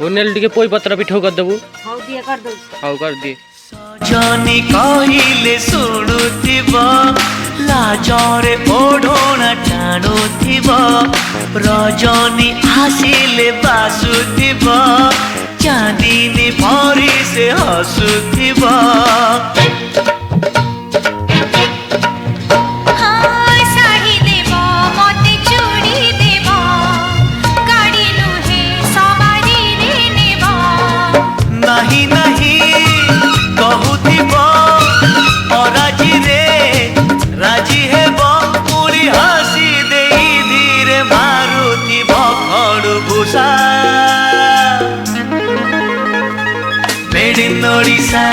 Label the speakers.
Speaker 1: O'Neill टिके पोई पत्र पिठो कर देबू।
Speaker 2: हौ दिए कर दो।
Speaker 1: हाउ कर दे।
Speaker 3: सजनी कहिले सुणुथिब लाजरे ओढोना टाणुथिब रजनी आसिले बासुथिब चांदनी भरी से हसुथिब नहीं नहीं कहूथिब अराजी रे राजी हेब पुरी हसी देई धीरे मारुथिब खड़भूषा मेड इन ओडिशा